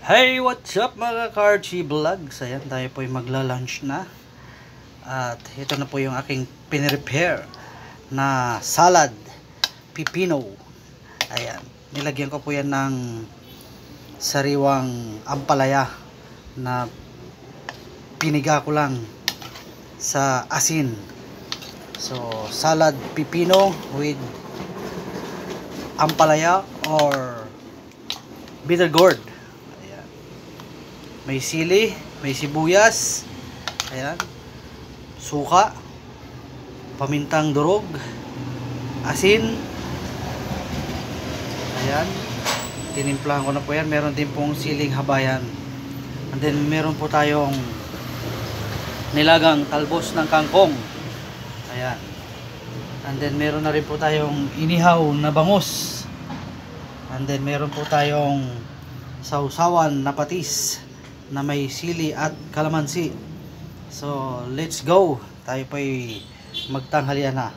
Hey, what's up mga Karchi Vlogs? Ayan, tayo po yung magla-lunch na. At ito na po yung aking pinrepair na salad pipino. Ayan, nilagyan ko po yan ng sariwang ampalaya na piniga ko lang sa asin. So, salad pipino with ampalaya or bitter gourd. May sili, may sibuyas, ayan, suka, pamintang durog, asin, ayan, tinimplahan ko na po yan. Meron din pong siling habayan, and then meron po tayong nilagang talbos ng kangkong, ayan, and then meron na rin po tayong inihaw na bangus, and then meron po tayong sausawan na patis na may sili at kalamansi. So let's go, tayo po'y magtanghalian na.